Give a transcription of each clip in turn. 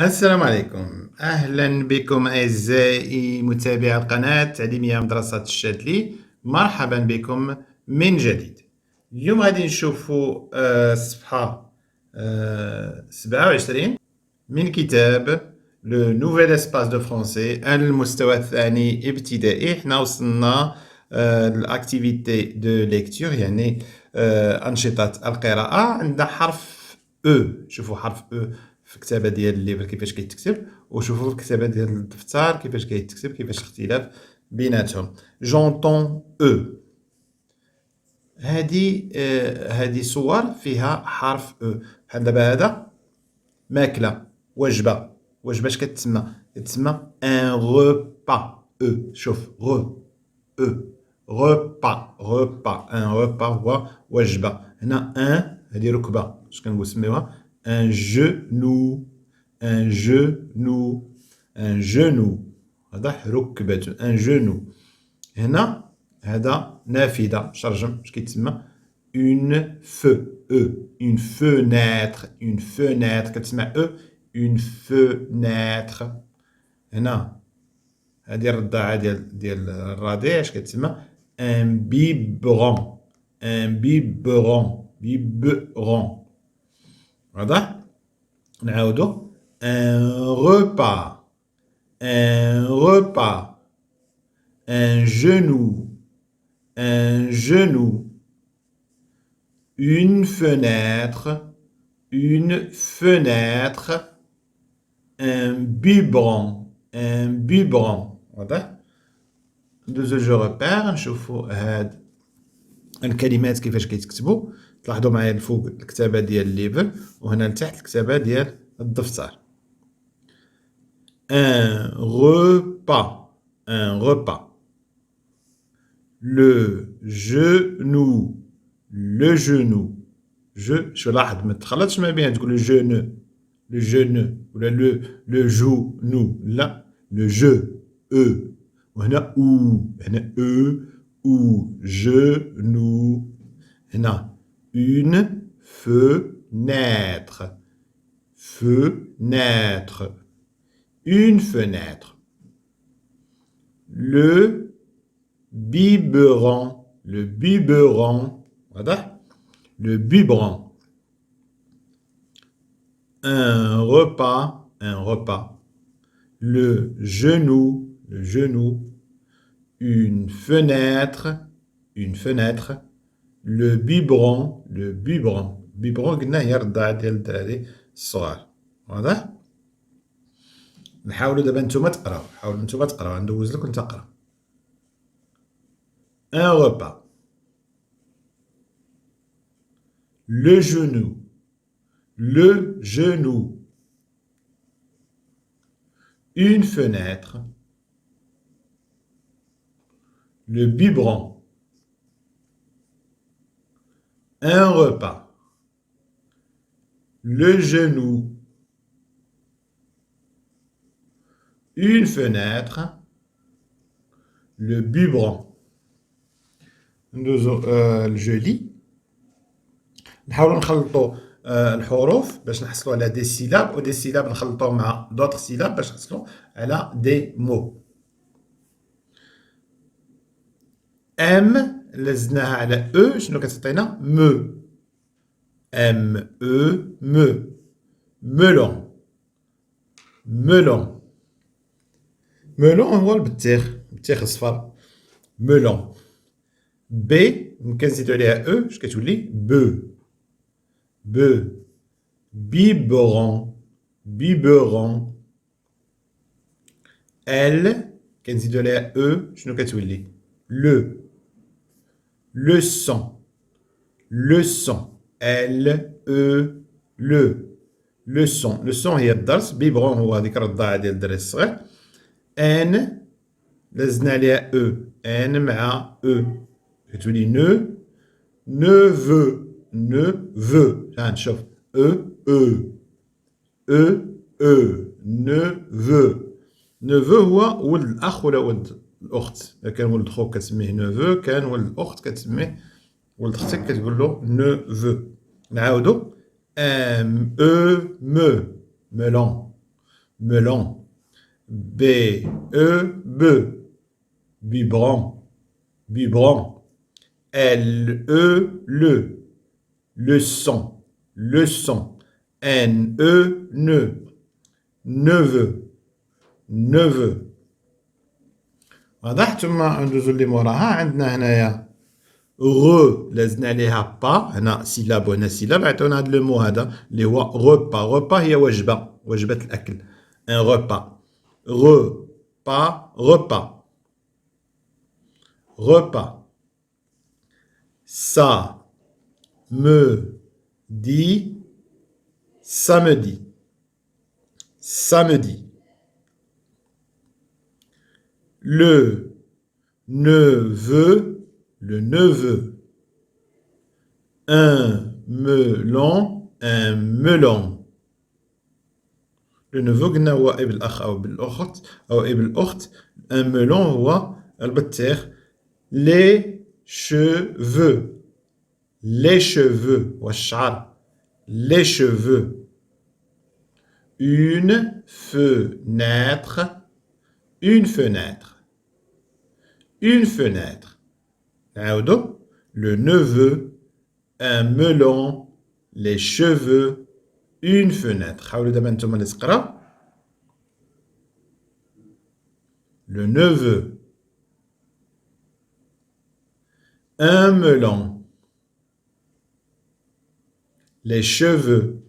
السلام عليكم، أهلا بكم أعزائي متابعي القناة التعليمية مدرسة الشاذلي. مرحبا بكم من جديد. اليوم غادي نشوفوا الصفحة 27 من كتاب لو نوفيل اسباس دو فرونسي المستوى الثاني ابتدائي. حنا وصلنا الاكتيفيتي دو ليكتور، يعني أنشطة القراءة. عندنا حرف او، شوفوا حرف او في الكتابة ديال الليفر كيفاش كيتكتب، وشوفوا في الكتابة ديال الدفتر كيفاش كيتكتب، كيفاش الاختلاف بيناتهم. جونطون او، هذه صور فيها حرف او. بحال دابا هذا ماكلة، وجبة. وجبة اش كتسمى؟ كتسمى ان غوبا. او، شوف غو او، غوبا غوبا، ان غوبا هو وجبة. هنا ان هذه ركبة، اش كنقول سميوها؟ ان جونو، ان جونو، ان جونو، هذا ركبة، ان جونو. هنا هذا نافذة، شرجم، اش كيتسمى؟ اون فو او، اون فونيتر، اون فونيتر كتسمع او، اون فونيتر. هنا هذه الرضاعة ديال الرضيع، اش كتسمى؟ ان بيبرون، ان بيبرون، بيبرون. واضح؟ نعاودو. ان repas، un repas، un genou، un genou. Une fenêtre، une fenêtre. Un biberon، un biberon. واضح؟ ندوزو لجو ريبير، نشوفو هاد الكلمات كيفاش كيتكتبو. تلاحظوا معايا الفوق الكتابة ديال الليفل، وهنا لتحت الكتابة ديال الدفتر. Un repas، un repas. Le genou، le genou. شو لاحظ ما تخلطش ما بين تقول جو، لو جونو ولا لو جو نو، لا، لو جو او، وهنا او، هنا او جو نو. هنا اون فenêtre، fenêtre، une fenêtre. Le biberon، le biberon. واضح؟ le biberon. Un repas، un repas. Le genou، le genou. Une fenêtre، une fenêtre. Le biberon، le biberon. biberon قلنا هي الرضاعة ديال الدراري الصغار. واضح؟ نحاولوا دابا نتوما تقراو، حاولوا نتوما تقراو، ندوز لك وانت قرا. Un repas. Le genou، le genou. Une fenêtre. Le biberon. Un repas. Le genou. Une fenêtre. Le biberon. ندوزو الجولي. نحاولوا نخلطوا الحروف باش نحصلوا على دي سيلاب، ودي سيلاب نخلطوه مع دوطخ سيلاب باش نحصلوا على دي مو. ام لزناها على او، شنو كتعطينا؟ مو. ام او، مو. ملون، ملون. ملون هو البطيخ، البطيخ الصفر، ملون. بي كنزيدو عليها او، اش كتولي؟ بو، بو. biberon، biberon. ال كنزيدو عليها او، شنو كتولي؟ لو، leçon، leçon. ال او، لو، leçon. leçon هي الدرس، بيبرون هو هذيك الرضاعة ديال الدري الصغير. ان لزنا عليها او، ان مع او كتولي نو، نوفو، نوفو. ها نشوف او او، او او، نوفو. نوفو هو ولد الأخ ولا ولد الأخت. إذا كان ولد خوك كتسميه نوفو، كان ولد الأخت كتسميه، ولد أختك كتقول له نوفو. نعاودو. ام او، مو، ميلون. melon. B, E, B, biberon, biberon. L, E, leçon, leçon. N, E, neveu, neveu. واضح؟ ثم ندوزو اللي موراها عندنا هنايا غ لازمنا عليها با، هنا سيلاب وهنا سيلاب، عطونا هاد لو مو هذا اللي هو غوبا. غوبا هي وجبة، وجبة الأكل. ان غوبا. غ با غوبا. Repas. Ça me dit samedi. Samedi. Le neveu, le neveu. Un melon. Le neveu قلنا هو ابن الأخ أو ابن الأخت أو ابن الأخت. un melon هو البطيخ. Les cheveux. Les cheveux. والشعر. Les cheveux. Une fenêtre. Une fenêtre. Une fenêtre. نعاودو. Le neveu. Un melon. Les cheveux. Une fenêtre. حاولوا دابا نتوما اللي تقراو. Le neveu. Un melon. Les cheveux.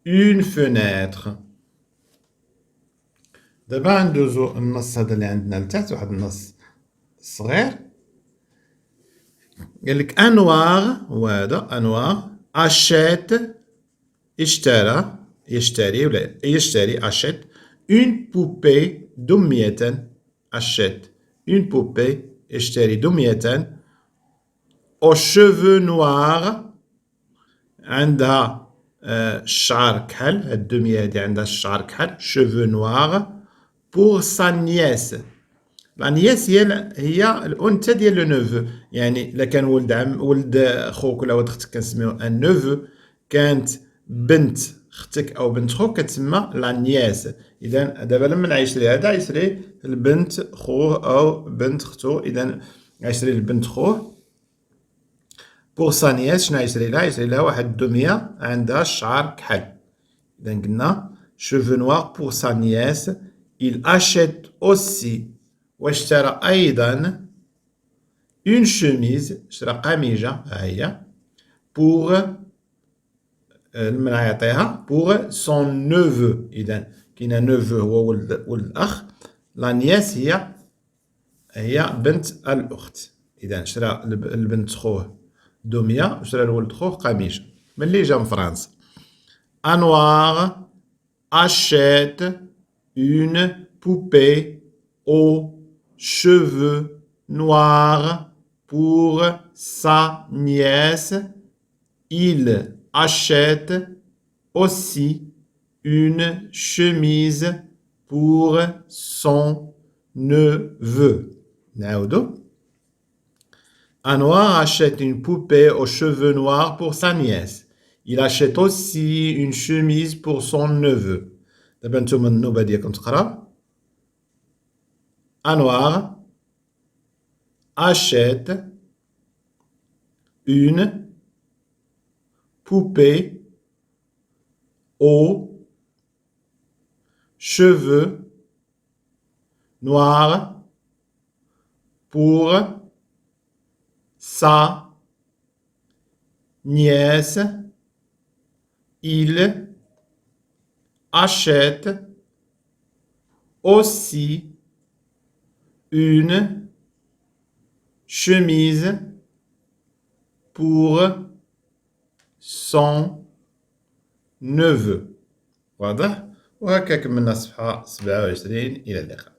Une fenêtre. دابا ندوزو النص هذا اللي عندنا لتحت، واحد النص صغير. قال لك انوار، هو هذا انوار اشيت، اشترى، يشتري ولا يشتري اشيت اون بوبي دمية. اشيت اون بوبي، يشتري دمية. او شوفو نوار، عندها الشعر كحل. هاد الدمية هادي عندها الشعر كحل. شوفو نوار. بور سا نياس. لا نياس هي الأنثى ديال لو نوفو، يعني إلا كان ولد خوك ولا ولد ختك كنسميوه ان نوفو، كانت بنت ختك أو بنت خوك كتسمى لا نياس. إذا دابا لما غيشري هذا يشري البنت خوه أو بنت ختو، إذا غيشري البنت خوه. بور سا نياس شنو غيشري لها؟ يشري لها واحد الدمية عندها الشعر كحل. إذا قلنا شوفو نوار بور سا نياس. il achète aussi، واشترى أيضا une chemise، اشترى قميجة ها هي. pour لمن غيعطيها pour son neveu. إذا كاين neveu هو ولد الأخ، لا نياس هي بنت الأخت. إذا اشترى البنت خوه دمية، اشترى الولد خوه قميجة. ملي جا من فرنسا. أنوار achète une poupée aux cheveux noirs pour sa nièce. Il achète aussi une chemise pour son neveu. نعاودو. Anwar achète une poupée aux cheveux noirs pour sa nièce. Il achète aussi une chemise pour son neveu. دابا نتوما النوبة ديالكم تقرا. Anwar achète une poupée aux cheveux noirs pour sa nièce. Il achète aussi une chemise pour son neveu. واضح؟ وهكا كملنا الصفحة 27 إلى اللقاء.